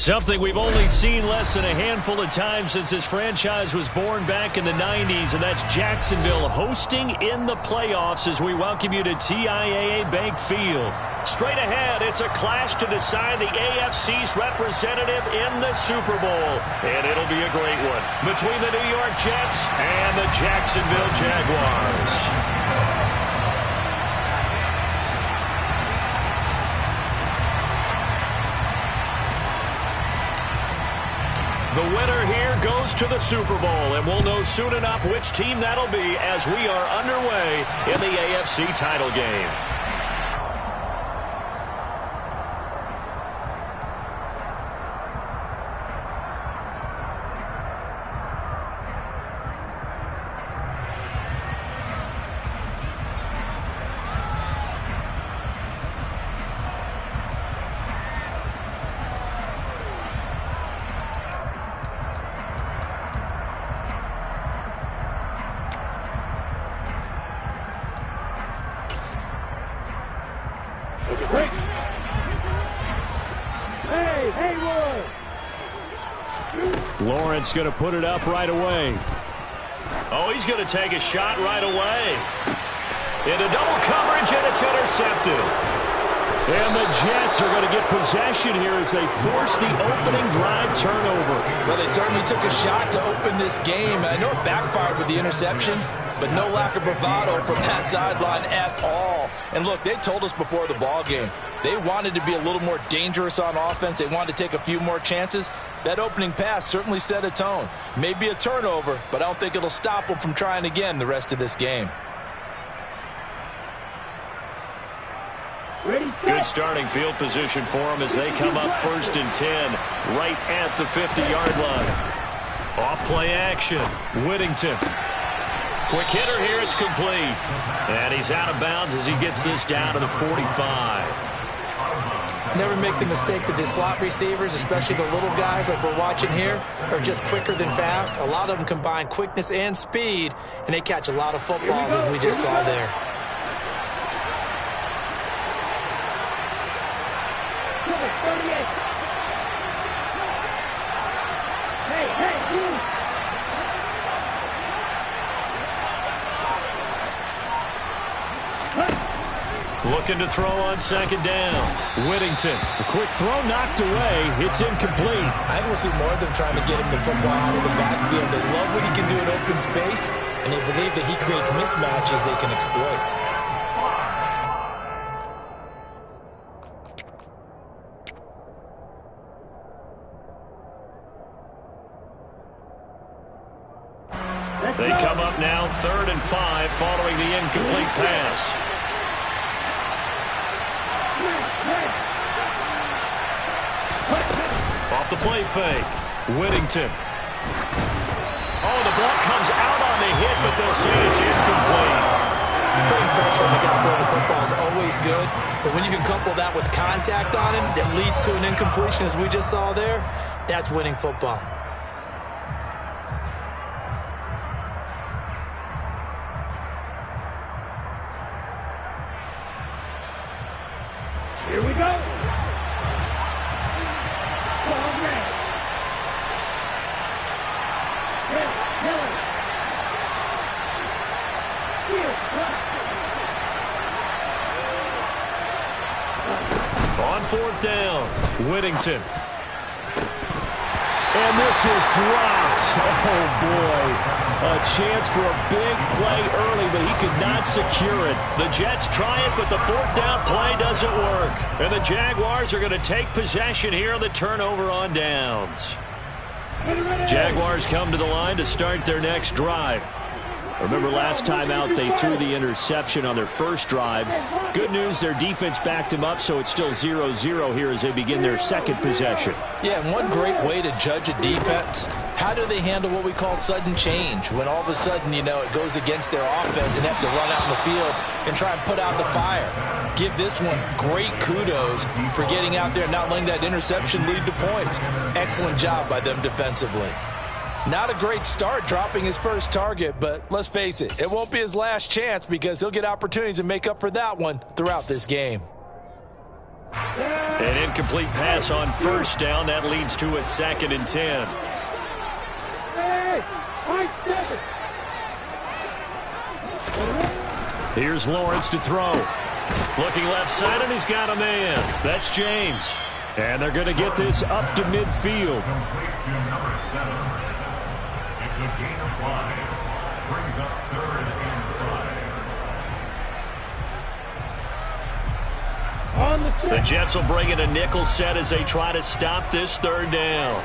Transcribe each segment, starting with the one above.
Something we've only seen less than a handful of times since this franchise was born back in the 90s, and that's Jacksonville hosting in the playoffs as we welcome you to TIAA Bank Field. Straight ahead, it's a clash to decide the AFC's representative in the Super Bowl, and it'll be a great one between the New York Jets and the Jacksonville Jaguars. The winner here goes to the Super Bowl, and we'll know soon enough which team that'll be as we are underway in the AFC title game. Lawrence going to put it up right away. Oh, he's going to take a shot right away. Into double coverage, and it's intercepted. And the Jets are going to get possession here as they force the opening drive turnover. Well, they certainly took a shot to open this game. I know it backfired with the interception, but no lack of bravado from that sideline at all. And look, they told us before the ball game, they wanted to be a little more dangerous on offense. They wanted to take a few more chances. That opening pass certainly set a tone. Maybe a turnover, but I don't think it'll stop them from trying again the rest of this game. Good starting field position for them as they come up 1st and 10, right at the 50-yard line. Off play action. Whittington. Quick hitter here. It's complete. And he's out of bounds as he gets this down to the 45. Never make the mistake that the slot receivers, especially the little guys like we're watching here, are just quicker than fast. A lot of them combine quickness and speed, and they catch a lot of footballs as we just saw there. Looking to throw on 2nd down. Whittington. A quick throw knocked away. It's incomplete. I will see more of them trying to get him the football out of the backfield. They love what he can do in open space, and they believe that he creates mismatches they can exploit. They come up now 3rd and 5 following the incomplete pass. Off the play fake. Whittington. Oh, the ball comes out on the hit, but they'll say it's incomplete. Putting pressure on the guy throwing the football is always good, but when you can couple that with contact on him that leads to an incompletion, as we just saw there, that's winning football. Here we go. On 4th down, Whittington. And this is dropped. Oh, boy. A chance for a big play early, but he could not secure it. The Jets try it, but the 4th down play doesn't work. And the Jaguars are going to take possession here on the turnover on downs. Jaguars come to the line to start their next drive. Remember last time out they threw the interception on their first drive. Good news, their defense backed him up, so it's still 0-0 here as they begin their second possession. Yeah, and one great way to judge a defense, how do they handle what we call sudden change? When all of a sudden, you know, it goes against their offense and have to run out in the field and try and put out the fire. Give this one great kudos for getting out there and not letting that interception lead to points. Excellent job by them defensively. Not a great start dropping his first target, but let's face it, it won't be his last chance because he'll get opportunities to make up for that one throughout this game. An incomplete pass on first down. That leads to a 2nd and 10. Here's Lawrence to throw. Looking left side, and he's got a man. That's James. And they're going to get this up to midfield. Number 7. It's a gain of 5. Brings up 3rd and 5. The Jets will bring in a nickel set as they try to stop this 3rd down.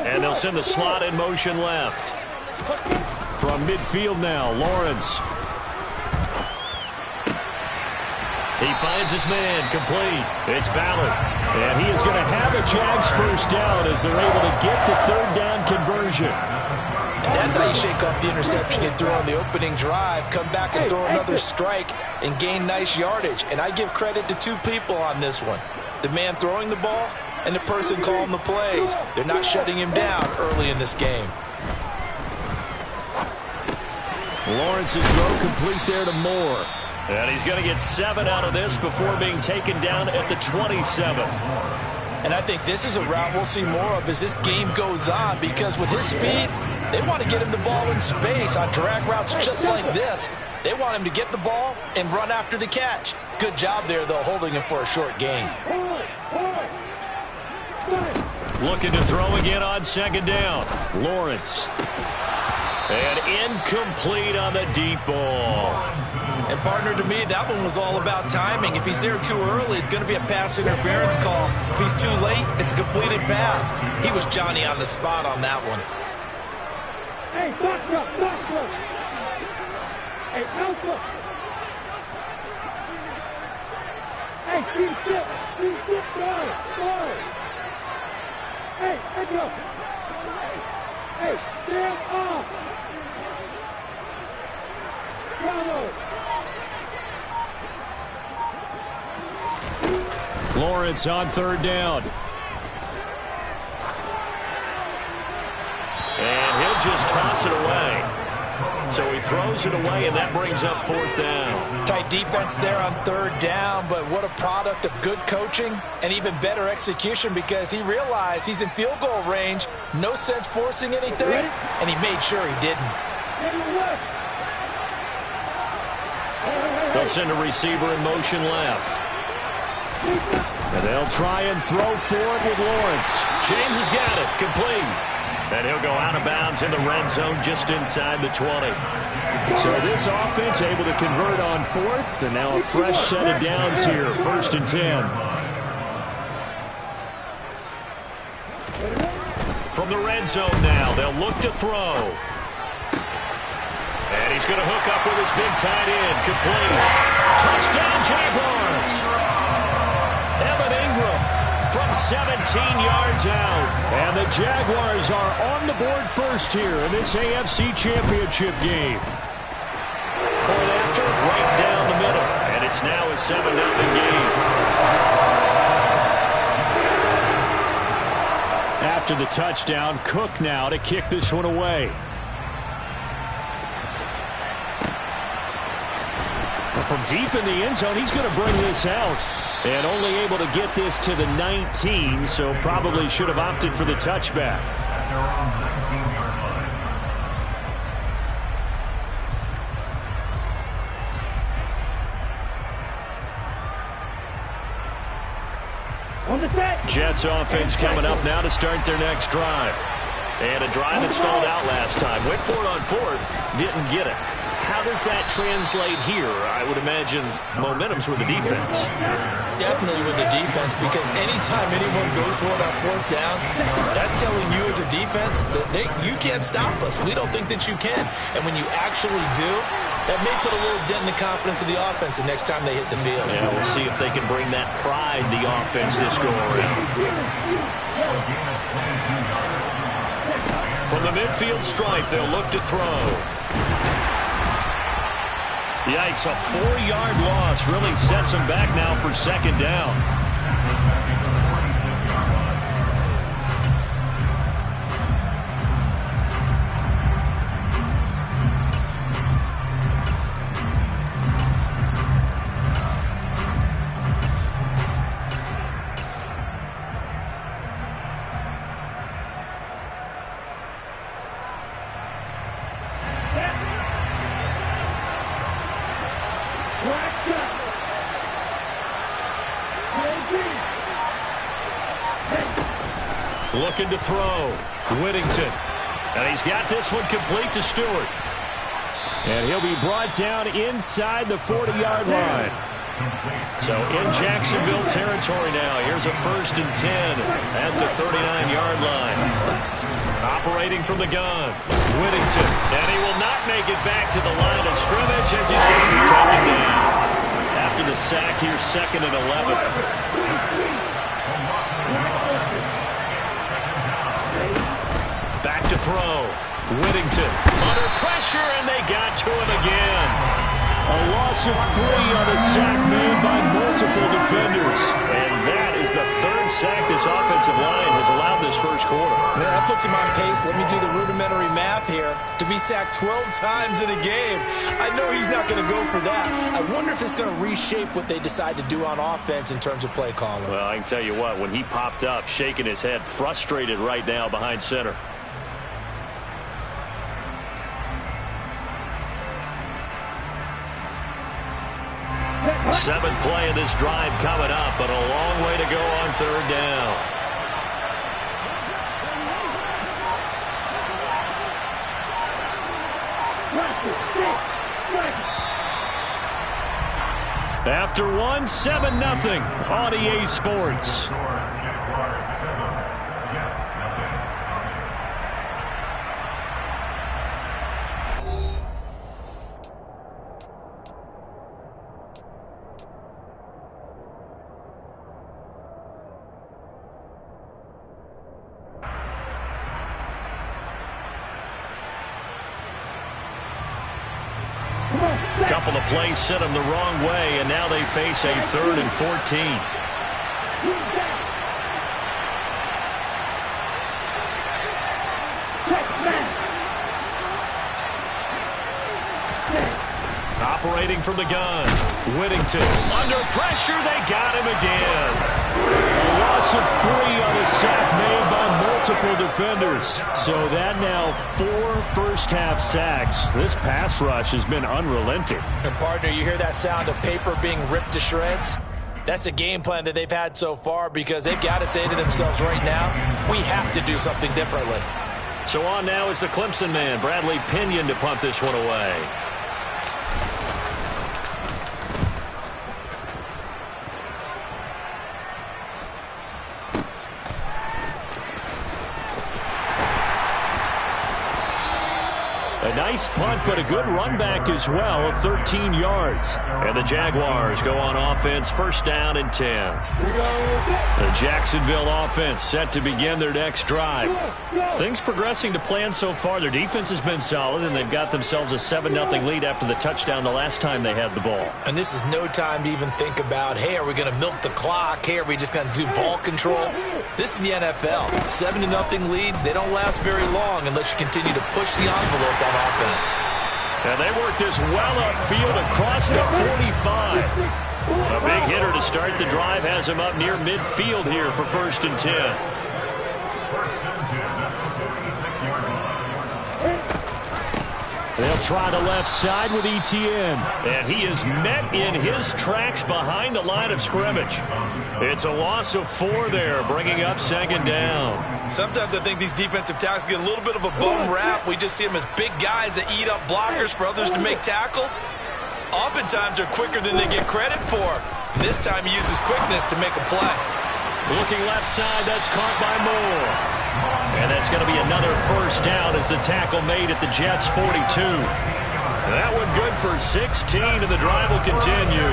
And they'll send the slot in motion left. From midfield now, Lawrence. He finds his man, complete. It's Ballard. And he is going to have a Jags first down as they're able to get the 3rd down conversion. And that's how you shake off the interception you threw on the opening drive, come back and throw another strike and gain nice yardage. And I give credit to 2 people on this one. The man throwing the ball and the person calling the plays. They're not shutting him down early in this game. Lawrence's throw complete there to Moore. And he's going to get 7 out of this before being taken down at the 27. And I think this is a route we'll see more of as this game goes on, because with his speed, they want to get him the ball in space on drag routes just like this. They want him to get the ball and run after the catch. Good job there, though, holding him for a short gain. Looking to throw again on 2nd down. Lawrence. And incomplete on the deep ball. And, partner, to me, that one was all about timing. If he's there too early, it's going to be a pass interference call. If he's too late, it's a completed pass. He was Johnny on the spot on that one. Hey, box up, box up. Hey, alpha. Hey, team sit, guard. Hey, let's go. Hey, stand off. Bravo. Lawrence on 3rd down. And he'll just toss it away. So he throws it away, and that brings up 4th down. Tight defense there on 3rd down, but what a product of good coaching and even better execution, because he realized he's in field goal range, no sense forcing anything, and he made sure he didn't. They'll send a receiver in motion left. And they'll try and throw forward with Lawrence. James has got it, complete. And he'll go out of bounds in the red zone just inside the 20. So this offense able to convert on 4th, and now a fresh set of downs here, 1st and 10. From the red zone now, they'll look to throw. And he's going to hook up with his big tight end, complete. Touchdown, Jaguars! Evan Ingram from 17 yards out. And the Jaguars are on the board first here in this AFC Championship game. Point after, right down the middle. And it's now a 7-0 game. After the touchdown, Cook now to kick this one away. From deep in the end zone, he's going to bring this out. And only able to get this to the 19, so probably should have opted for the touchback. Jets offense coming up now to start their next drive. And a drive that stalled out last time. Went for it on 4th, didn't get it. How does that translate here? I would imagine momentum's with the defense. Definitely with the defense, because anytime anyone goes for it on 4th down, that's telling you as a defense that you can't stop us. We don't think that you can. And when you actually do, that may put a little dent in the confidence of the offense the next time they hit the field. Yeah, we'll see if they can bring that pride the offense this go around. From the midfield stripe, they'll look to throw. Yikes, a 4-yard loss really sets them back now for 2nd down. Looking to throw. Whittington. And he's got this one complete to Stewart. And he'll be brought down inside the 40-yard line. So in Jacksonville territory now. Here's a 1st and 10 at the 39-yard line. Operating from the gun. Whittington. And he will not make it back to the line of scrimmage as he's going to be taken down. After the sack here, 2nd and 11. Back to throw. Whittington under pressure, and they got to him again. A loss of 3 on a sack made by multiple defenders. And that is the 3rd sack this offensive line has allowed this first quarter. Yeah, that puts him on pace. Let me do the rudimentary math here. To be sacked 12 times in a game, I know he's not going to go for that. I wonder if it's going to reshape what they decide to do on offense in terms of play calling. Well, I can tell you what, when he popped up, shaking his head, frustrated right now behind center. Seventh play of this drive coming up, but a long way to go on 3rd down. After 1, 7-0 on EA Sports. Couple of plays sent them the wrong way, and now they face a 3rd and 14. Operating from the gun. Whittington under pressure. They got him again. A loss of 3 on a sack made by multiple defenders. So that now 4 first-half sacks. This pass rush has been unrelenting. And, partner, you hear that sound of paper being ripped to shreds? That's the game plan that they've had so far, because they've got to say to themselves right now, we have to do something differently. So on now is the Clemson man, Bradley Pinion, to punt this one away. A nice punt, but a good run back as well of 13 yards. And the Jaguars go on offense, 1st down and 10. The Jacksonville offense set to begin their next drive. Things progressing to plan so far. Their defense has been solid, and they've got themselves a 7-0 lead after the touchdown the last time they had the ball. And this is no time to even think about, hey, are we going to milk the clock? Hey, are we just going to do ball control? This is the NFL. 7-0 leads, they don't last very long unless you continue to push the envelope on offense. And they work this well upfield across the 45. A big hitter to start the drive has him up near midfield here for 1st and 10. They'll try the left side with Etienne. And he is met in his tracks behind the line of scrimmage. It's a loss of 4 there, bringing up 2nd down. Sometimes I think these defensive tackles get a little bit of a bum rap. We just see them as big guys that eat up blockers for others to make tackles. Oftentimes they're quicker than they get credit for. And this time he uses quickness to make a play. Looking left side, that's caught by Moore. And that's going to be another 1st down as the tackle made at the Jets' 42. That one good for 16, and the drive will continue.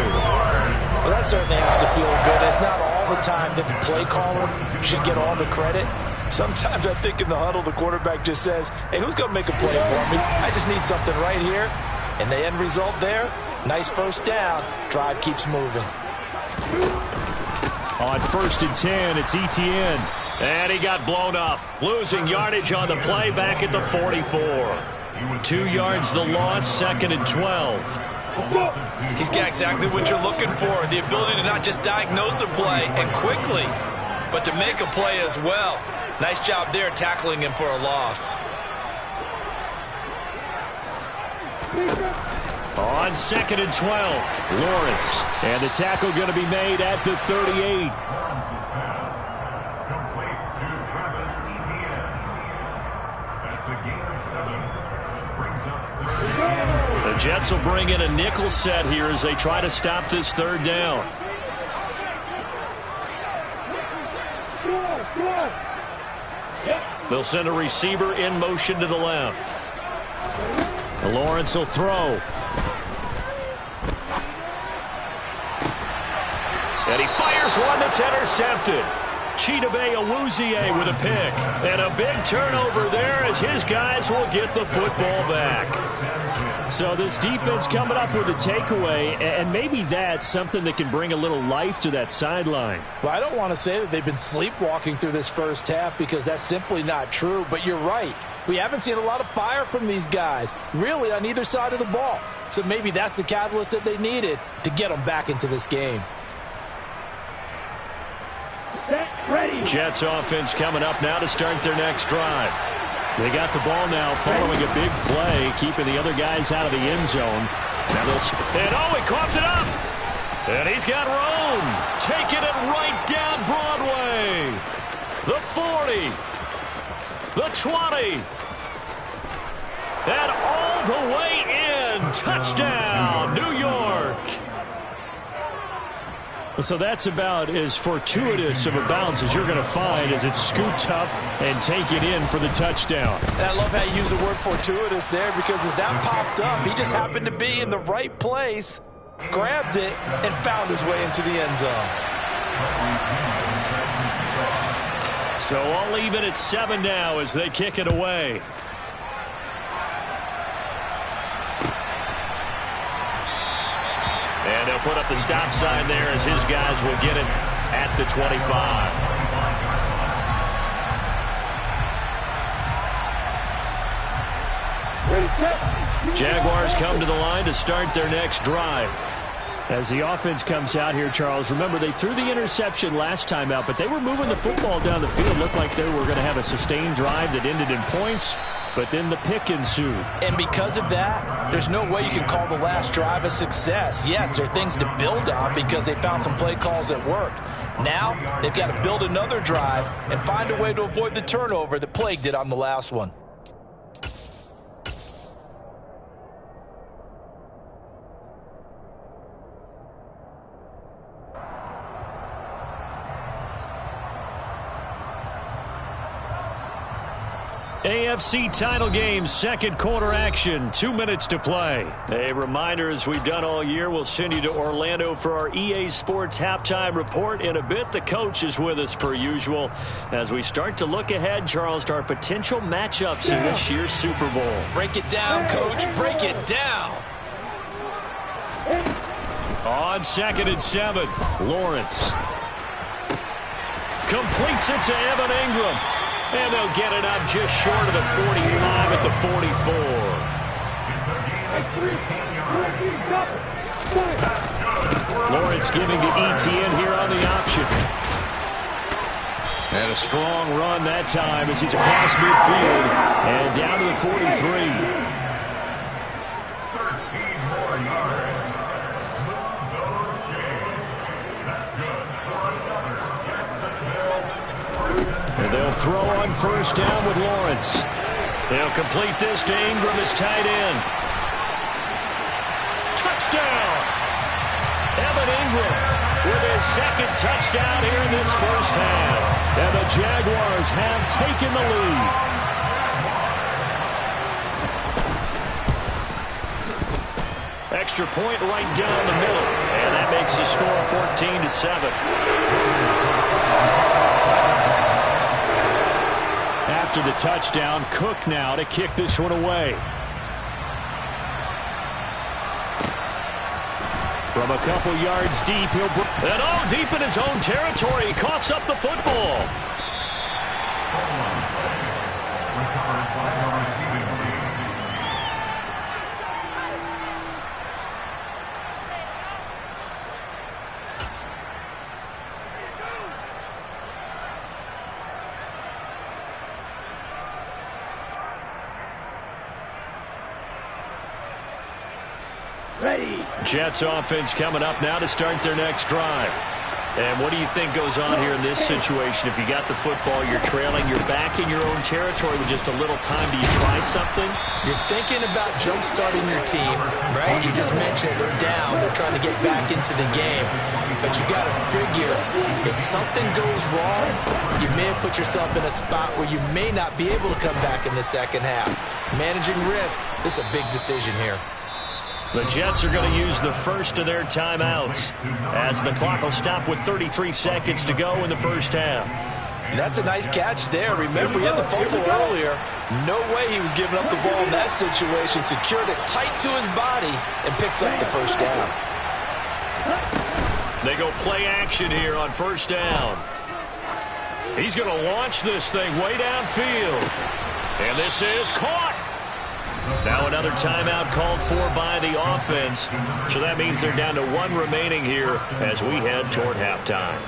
Well, that certainly has to feel good. It's not all the time that the play caller should get all the credit. Sometimes I think in the huddle, the quarterback just says, hey, who's going to make a play for me? I just need something right here. And the end result there, nice 1st down. Drive keeps moving. On 1st and 10, it's Etienne. And he got blown up. Losing yardage on the play back at the 44. 2 yards the loss, 2nd and 12. He's got exactly what you're looking for. The ability to not just diagnose a play and quickly, but to make a play as well. Nice job there tackling him for a loss. On 2nd and 12, Lawrence. And the tackle going to be made at the 38. The Jets will bring in a nickel set here as they try to stop this 3rd down. They'll send a receiver in motion to the left. Lawrence will throw. And he fires one that's intercepted. Chidobe Awuzie with a pick. And a big turnover there as his guys will get the football back. So this defense coming up with a takeaway, and maybe that's something that can bring a little life to that sideline. Well, I don't want to say that they've been sleepwalking through this first half because that's simply not true, but you're right. We haven't seen a lot of fire from these guys, really on either side of the ball. So maybe that's the catalyst that they needed to get them back into this game. Jets offense coming up now to start their next drive. They got the ball now following a big play, keeping the other guys out of the end zone. Now and he coughed it up. And he's got room. Taking it right down Broadway. The 40. The 20. And all the way in. Touchdown, New York. So that's about as fortuitous of a bounce as you're going to find as it's scooped up and taken in for the touchdown. And I love how you use the word fortuitous there because as that popped up, he just happened to be in the right place, grabbed it, and found his way into the end zone. So all even at 7 now as they kick it away. And they'll put up the stop sign there as his guys will get it at the 25. Jaguars come to the line to start their next drive. As the offense comes out here, Charles, remember they threw the interception last time out, but they were moving the football down the field. Looked like they were going to have a sustained drive that ended in points. But then the pick ensued. And because of that, there's no way you can call the last drive a success. Yes, there are things to build on because they found some play calls that worked. Now, they've got to build another drive and find a way to avoid the turnover that plagued it on the last one. AFC title game, second quarter action, 2 minutes to play. A reminder, as we've done all year, we'll send you to Orlando for our EA Sports halftime report. In a bit, the coach is with us per usual as we start to look ahead, Charles, to our potential matchups in this year's Super Bowl. Break it down, Coach. Break it down. On 2nd and 7, Lawrence completes it to Evan Ingram. And they'll get it up just short of the 45 at the 44. Lawrence giving to ETN here on the option. And a strong run that time as he's across midfield and down to the 43. 13 more yards. And they'll throw on first down with Lawrence. They'll complete this to Ingram as tight end. Touchdown! Evan Ingram with his second touchdown here in this first half. And the Jaguars have taken the lead. Extra point right down the middle. And that makes the score 14-7. After the touchdown, Cook now to kick this one away. From a couple yards deep, and deep in his own territory, he coughs up the football. Ready. Jets offense coming up now to start their next drive. And what do you think goes on here in this situation? If you got the football, you're trailing, you're back in your own territory with just a little time. Do you try something? You're thinking about jump-starting your team, right? You just mentioned they're down. They're trying to get back into the game. But you got to figure, if something goes wrong, you may have put yourself in a spot where you may not be able to come back in the second half. Managing risk, this is a big decision here. The Jets are going to use the first of their timeouts as the clock will stop with 33 seconds to go in the first half. That's a nice catch there. Remember, he had the fumble earlier. No way he was giving up the ball in that situation. Secured it tight to his body and picks up the first down. They go play action here on first down. He's going to launch this thing way downfield. And this is caught. Now another timeout called for by the offense. So that means they're down to one remaining here as we head toward halftime.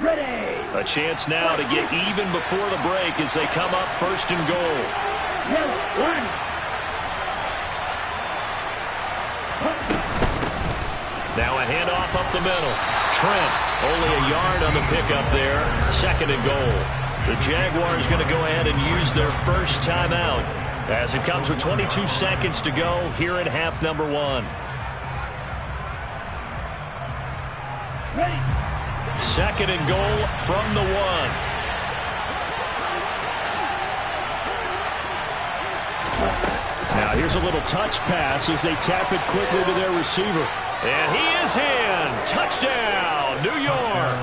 Ready. A chance now to get even before the break as they come up first and goal. One. Now a handoff up the middle. Trent only a yard on the pickup there. Second and goal. The Jaguars going to go ahead and use their first timeout as it comes with 22 seconds to go here in half number one. Ready. Second and goal from the one. Now here's a little touch pass as they tap it quickly to their receiver. And he is in. Touchdown, New York.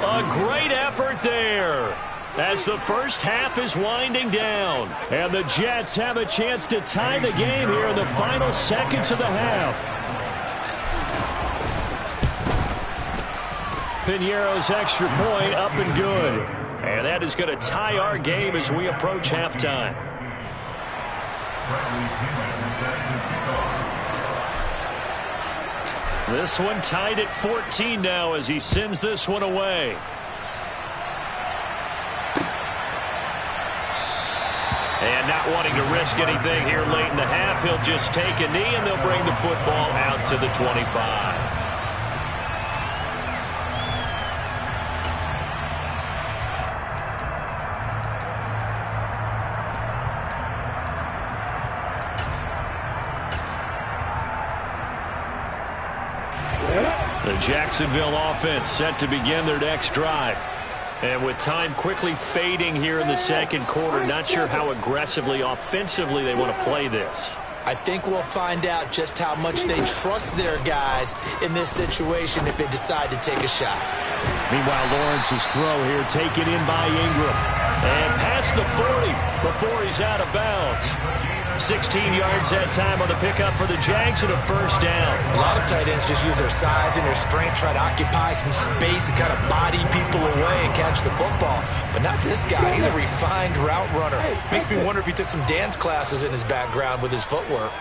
A great effort there as the first half is winding down. And the Jets have a chance to tie the game here in the final seconds of the half. Piñeiro's extra point up and good. And that is going to tie our game as we approach halftime. This one tied at 14 now as he sends this one away. And not wanting to risk anything here late in the half, he'll just take a knee and they'll bring the football out to the 25. The Jacksonville offense set to begin their next drive. And with time quickly fading here in the second quarter, not sure how aggressively, offensively they want to play this. I think we'll find out just how much they trust their guys in this situation if they decide to take a shot. Meanwhile, Lawrence's throw here taken in by Ingram. And past the 40 before he's out of bounds. 16 yards that time on the pickup for the Jags and a first down. A lot of tight ends just use their size and their strength, try to occupy some space and kind of body people away and catch the football. But not this guy. He's a refined route runner. Makes me wonder if he took some dance classes in his background with his footwork.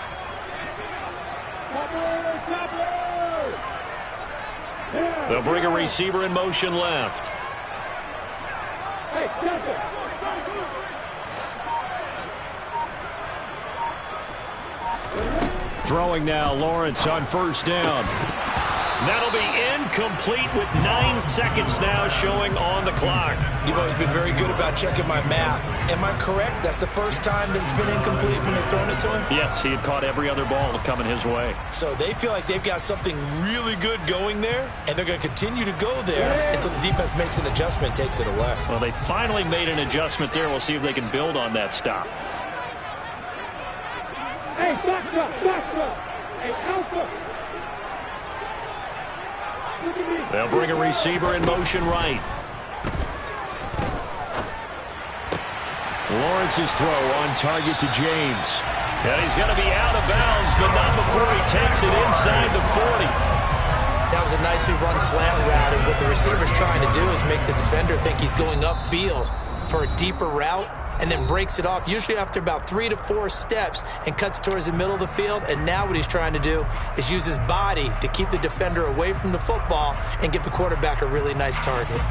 They'll bring a receiver in motion left. Hey, Throwing now, Lawrence on first down. That'll be incomplete with 9 seconds now showing on the clock. You've always been very good about checking my math. Am I correct? That's the first time that it's been incomplete when they've thrown it to him? Yes, he had caught every other ball coming his way. So they feel like they've got something really good going there, and they're going to continue to go there until the defense makes an adjustment and takes it away. Well, they finally made an adjustment there. We'll see if they can build on that stop. Hey, back. Hey, alpha. They'll bring a receiver in motion right. Lawrence's throw on target to James. And he's going to be out of bounds, but not before he takes it inside the 40. That was a nicely run slant route, and what the receiver's trying to do is make the defender think he's going upfield. for a deeper route and then breaks it off, usually after about 3 to 4 steps, and cuts towards the middle of the field. And now what he's trying to do is use his body to keep the defender away from the football and give the quarterback a really nice target.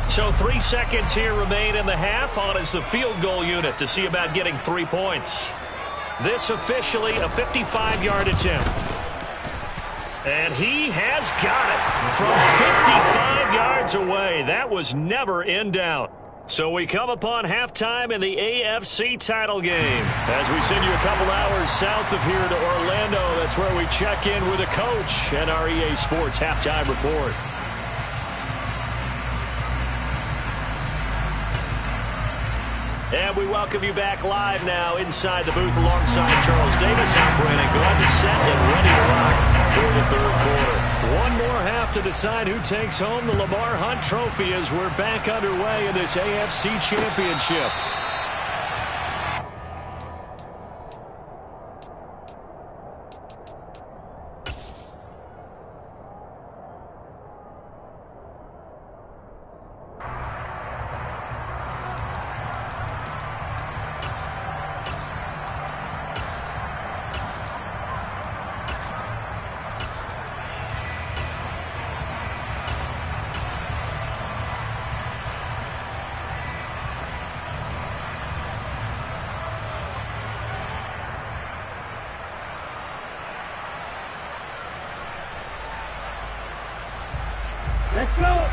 So 3 seconds here remain in the half. On is the field goal unit to see about getting 3 points. This officially a 55-yard attempt. And he has got it from 55 yards away. That was never in doubt. So we come upon halftime in the AFC title game. As we send you a couple hours south of here to Orlando, that's where we check in with a coach and our EA Sports halftime report. And we welcome you back live now inside the booth alongside Charles Davis. I'm Brandon Gordon, set and ready to rock for the third quarter. One more half to decide who takes home the Lamar Hunt Trophy as we're back underway in this AFC Championship.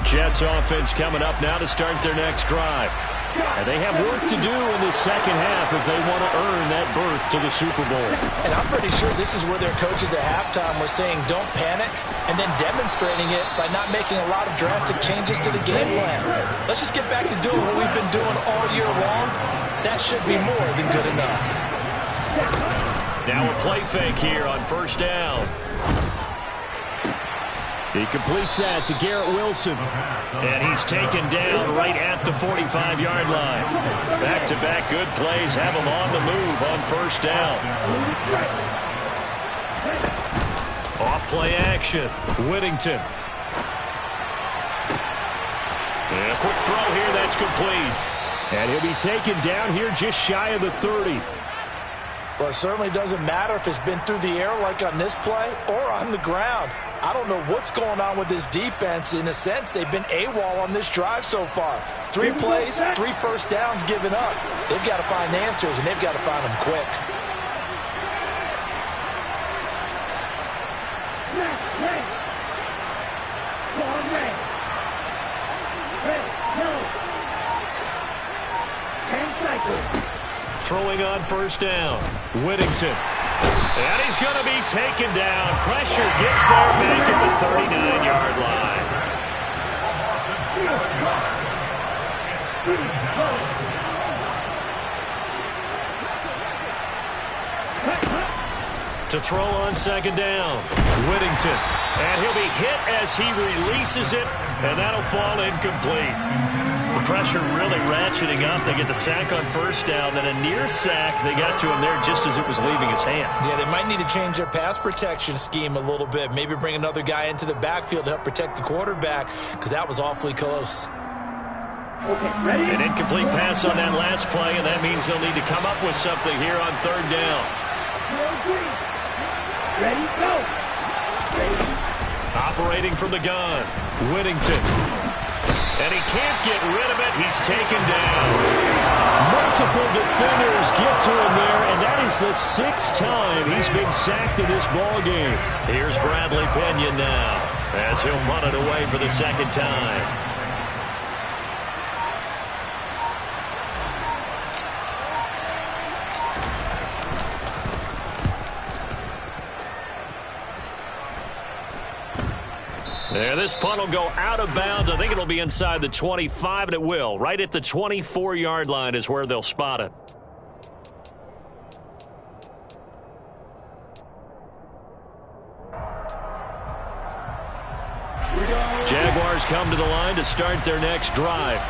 Jets offense coming up now to start their next drive. And they have work to do in the second half if they want to earn that berth to the Super Bowl. And I'm pretty sure this is where their coaches at halftime were saying don't panic, and then demonstrating it by not making a lot of drastic changes to the game plan. Let's just get back to doing what we've been doing all year long. That should be more than good enough. Now a play fake here on first down. He completes that to Garrett Wilson. And he's taken down right at the 45-yard line. Back-to-back good plays have him on the move on first down. Off-play action. Whittington. And a quick throw here, that's complete. And he'll be taken down here just shy of the 30. Well, it certainly doesn't matter if it's been through the air like on this play or on the ground. I don't know what's going on with this defense. In a sense, they've been AWOL on this drive so far. 3 plays, 3 first downs given up. They've got to find answers, and they've got to find them quick. Throwing on first down. Whittington. And he's going to be taken down. Pressure gets there back at the 39-yard line. To throw on second down. Whittington. And he'll be hit as he releases it, and that'll fall incomplete. The pressure really ratcheting up. They get the sack on first down, then a near sack. They got to him there just as it was leaving his hand. Yeah, they might need to change their pass protection scheme a little bit. Maybe bring another guy into the backfield to help protect the quarterback, because that was awfully close. An incomplete pass on that last play, and that means they'll need to come up with something here on third down. Ready, go. Operating from the gun. Whittington. And he can't get rid of it. He's taken down. Multiple defenders get to him there, and that is the 6th time he's been sacked in this ballgame. Here's Bradley Pinion now as he'll punt it away for the second time. There, this punt will go out of bounds. I think it'll be inside the 25, and it will. Right at the 24-yard line is where they'll spot it. Jaguars come to the line to start their next drive.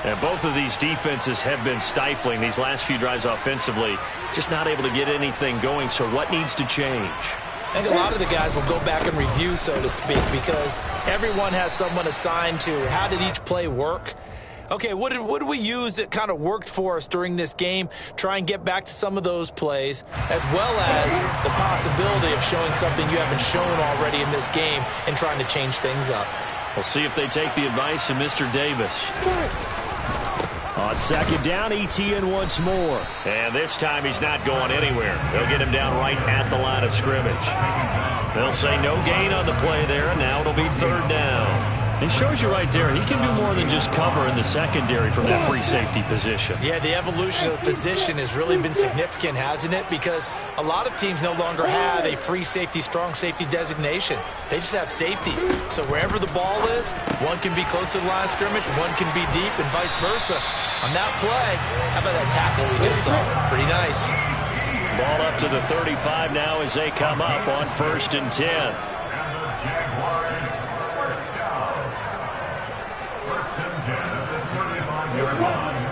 And both of these defenses have been stifling these last few drives offensively. Just not able to get anything going, so what needs to change? I think a lot of the guys will go back and review, so to speak, because everyone has someone assigned to how did each play work. Okay, what did we use that kind of worked for us during this game? Try and get back to some of those plays, as well as the possibility of showing something you haven't shown already in this game and trying to change things up. We'll see if they take the advice of Mr. Davis. On second down, ETN once more. And this time he's not going anywhere. They'll get him down right at the line of scrimmage. They'll say no gain on the play there, and now it'll be third down. It shows you right there, he can do more than just cover in the secondary from that free safety position. Yeah, the evolution of the position has really been significant, hasn't it? Because a lot of teams no longer have a free safety, strong safety designation. They just have safeties. So wherever the ball is, one can be close to the line of scrimmage, one can be deep, and vice versa. On that play, how about that tackle we just saw? Pretty nice. Ball up to the 35 now as they come up on 1st and 10. And the Jaguars first down. 1st and 10 at the 35-yard line.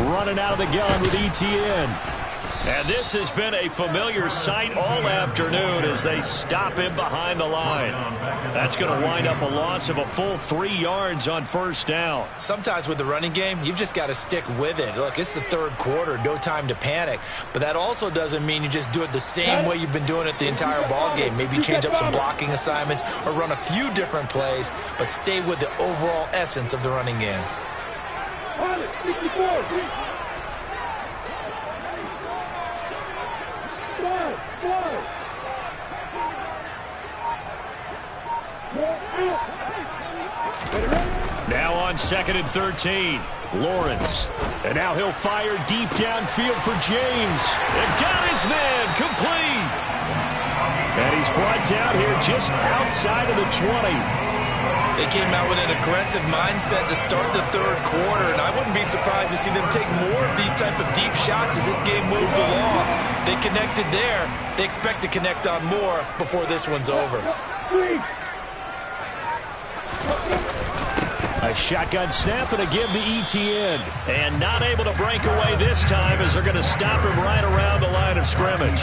Running out of the gun with ETN. And this has been a familiar sight all afternoon as they stop him behind the line. That's going to wind up a loss of a full 3 yards on 1st down. Sometimes with the running game, you've just got to stick with it. Look, it's the 3rd quarter, no time to panic. But that also doesn't mean you just do it the same way you've been doing it the entire ball game. Maybe change up some blocking assignments or run a few different plays, but stay with the overall essence of the running game. Now on 2nd and 13, Lawrence. And now he'll fire deep downfield for James. And got his man complete. And he's brought down here just outside of the 20. They came out with an aggressive mindset to start the 3rd quarter, and I wouldn't be surprised to see them take more of these type of deep shots as this game moves along. They connected there. They expect to connect on more before this one's over. A shotgun snap and a give to ETN. And not able to break away this time as they're going to stop him right around the line of scrimmage.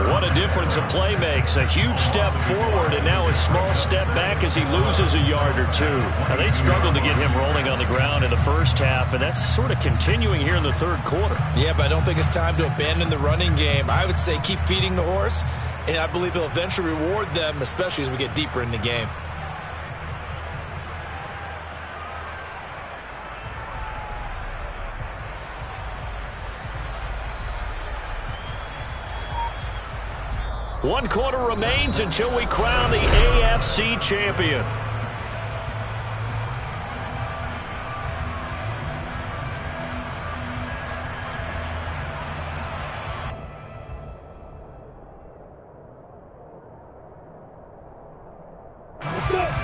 What a difference a play makes. A huge step forward and now a small step back as he loses a yard or two. Now, they struggled to get him rolling on the ground in the 1st half, and that's sort of continuing here in the 3rd quarter. Yeah, but I don't think it's time to abandon the running game. I would say keep feeding the horse, and I believe he'll eventually reward them, especially as we get deeper in the game. One quarter remains until we crown the AFC champion.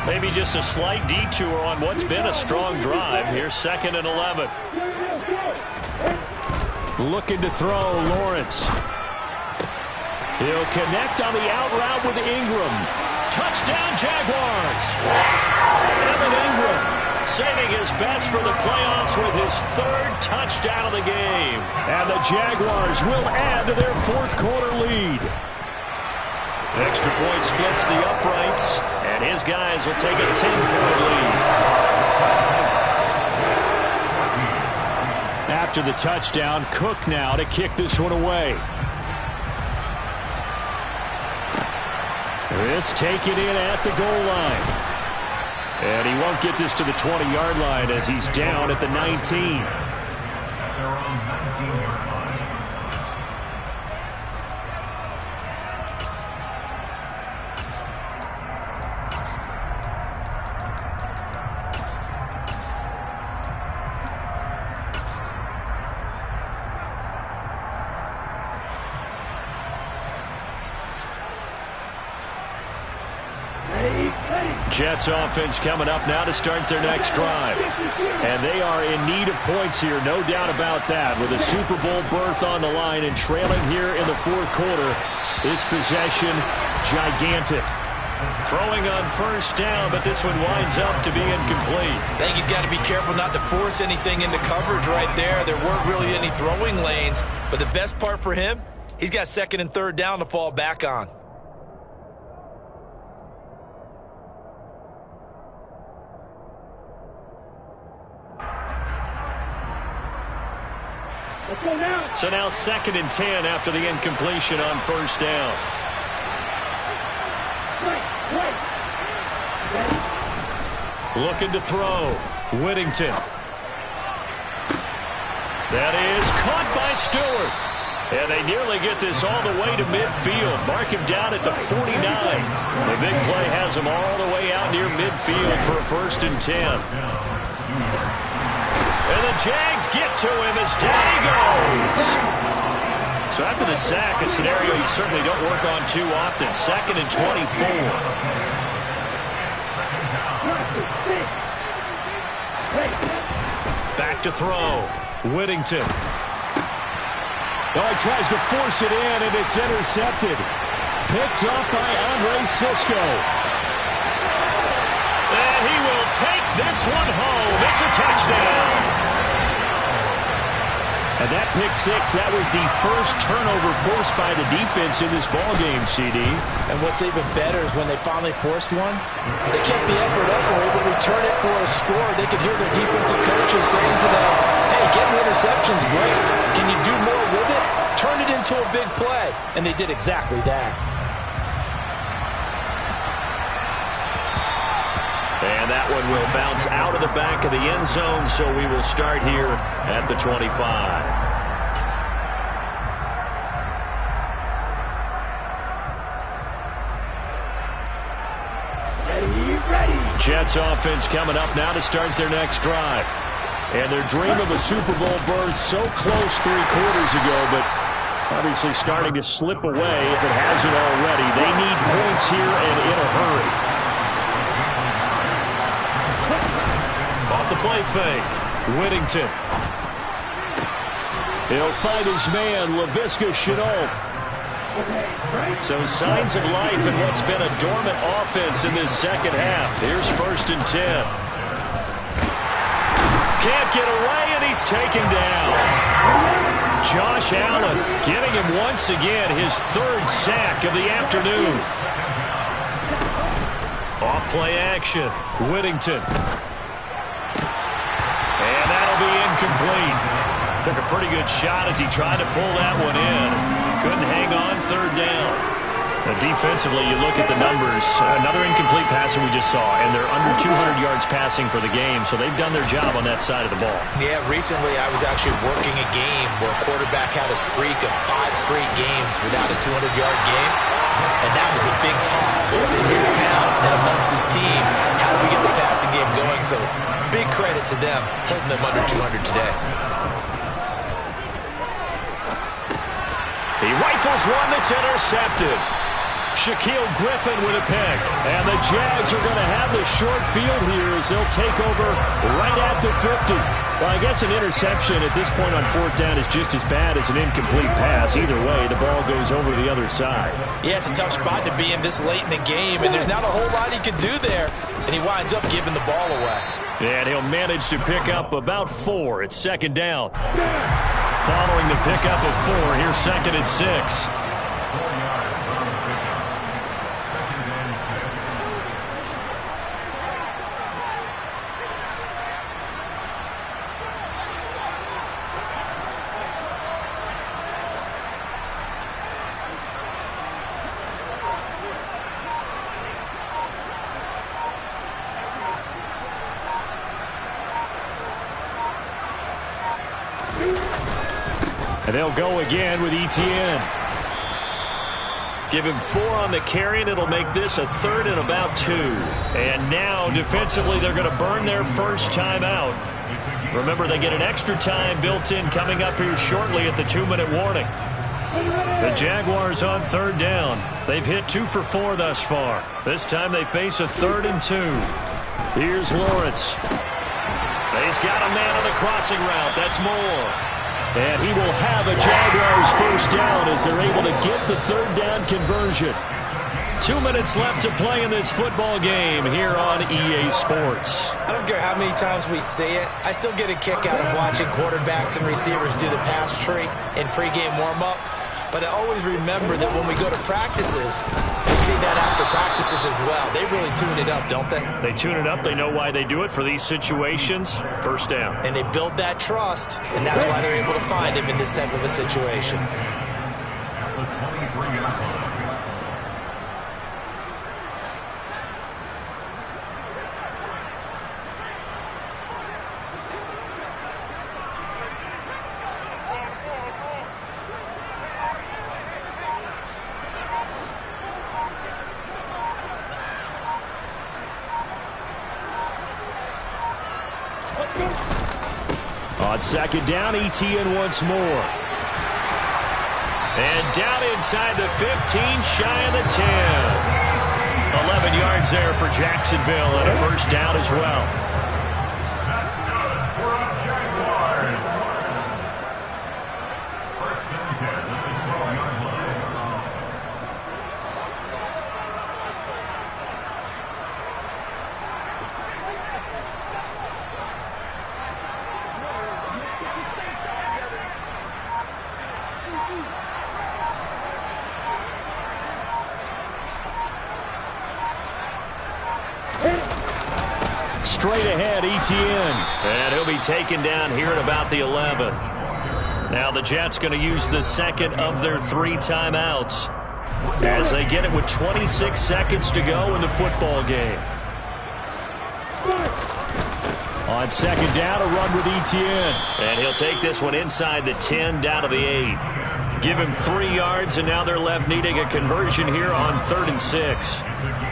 Maybe just a slight detour on what's been a strong drive. Here's 2nd and 11. Looking to throw, Lawrence. He'll connect on the out route with Ingram. Touchdown, Jaguars. Evan Ingram saving his best for the playoffs with his 3rd touchdown of the game. And the Jaguars will add to their 4th quarter lead. Extra point splits the uprights, and his guys will take a 10-point lead. After the touchdown, Cook now to kick this one away. This taken in at the goal line. And he won't get this to the 20-yard line as he's down at the 19. At their own 19-yard line. Jets offense coming up now to start their next drive. And they are in need of points here, no doubt about that. With a Super Bowl berth on the line and trailing here in the 4th quarter, this possession gigantic. Throwing on 1st down, but this one winds up to be incomplete. I think he's got to be careful not to force anything into coverage right there. There weren't really any throwing lanes, but the best part for him, He's got second and third down to fall back on. Let's go now. So now 2nd and 10 after the incompletion on first down. Looking to throw. Whittington. That is caught by Stewart. And they nearly get this all the way to midfield. Mark him down at the 49. The big play has him all the way out near midfield for a 1st and 10. And the Jags get to him as down he goes. So after the sack, a scenario you certainly don't work on too often. 2nd and 24. Back to throw. Whittington. Oh, he tries to force it in, and it's intercepted. Picked up by Andre Sisco. And he will take this one home. It's a touchdown. And that pick six, that was the first turnover forced by the defense in this ballgame, CD. And what's even better is when they finally forced one, they kept the effort up and were able to return it for a score. They could hear their defensive coaches saying to them, hey, getting the interception's great. Can you do more with it? Turn it into a big play. And they did exactly that. And that one will bounce out of the back of the end zone, so we will start here at the 25. Jets offense coming up now to start their next drive. And their dream of a Super Bowl berth so close 3 quarters ago, but obviously starting to slip away if it hasn't already. They need points here and in a hurry. Off the play fake. Whittington. He'll find his man, Laviska Shenault. So signs of life in what's been a dormant offense in this second half. Here's 1st and 10. Can't get away, and he's taken down. Josh Allen getting him once again, his 3rd sack of the afternoon. Off play action. Whittington. And that'll be incomplete. Took a pretty good shot as he tried to pull that one in. Couldn't hang on 3rd down. Defensively, you look at the numbers. Another incomplete passer we just saw, and they're under 200 yards passing for the game, so they've done their job on that side of the ball. Yeah, recently I was actually working a game where a quarterback had a streak of 5 straight games without a 200-yard game, and that was a big talk both in his town and amongst his team. How do we get the passing game going? So big credit to them holding them under 200 today. He rifles one that's intercepted. Shaquille Griffin with a pick. And the Jags are going to have the short field here as they'll take over right at the 50. Well, I guess an interception at this point on 4th down is just as bad as an incomplete pass. Either way, the ball goes over the other side. Yeah, it's a tough spot to be in this late in the game, and there's not a whole lot he can do there, and he winds up giving the ball away. And he'll manage to pick up about 4. It's 2nd down. Following the pickup of 4, here's 2nd and 6. And they'll go again with Etienne. Give him 4 on the carry, and it'll make this a 3rd and about 2. And now, defensively, they're going to burn their first timeout. Remember, they get an extra time built in coming up here shortly at the 2-minute warning. The Jaguars on 3rd down. They've hit 2 for 4 thus far. This time they face a 3rd and 2. Here's Lawrence. He's got a man on the crossing route. That's Moore. And he will have a Jaguars first down as they're able to get the 3rd down conversion. 2 minutes left to play in this football game here on EA Sports. I don't care how many times we see it. I still get a kick out of watching quarterbacks and receivers do the pass tree in pregame warm-up. But I always remember that when we go to practices, we see that after practices as well. They really tune it up, don't they? They tune it up. They know why they do it for these situations. First down. And they build that trust, and that's why they're able to find him in this type of a situation. At the 23-yard line. On second down, ETN once more. And down inside the 15, shy of the 10. 11 yards there for Jacksonville and a first down as well. That's good for a Jaguars. First and 10 at the 12-yard line. Straight ahead, ETN. And he'll be taken down here at about the 11. Now the Jets going to use the second of their 3 timeouts as they get it with 26 seconds to go in the football game. On second down, a run with ETN. And he'll take this one inside the 10 down to the 8. Give him 3 yards, and now they're left needing a conversion here on 3rd and 6.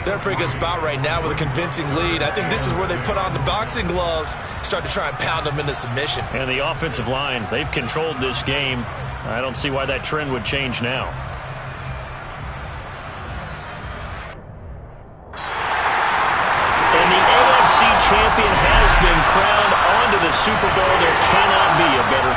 They're in a pretty good spot right now with a convincing lead. I think this is where they put on the boxing gloves, start to try and pound them into submission. And the offensive line, they've controlled this game. I don't see why that trend would change now. And the NFC champion has been crowned onto the Super Bowl. There cannot be a better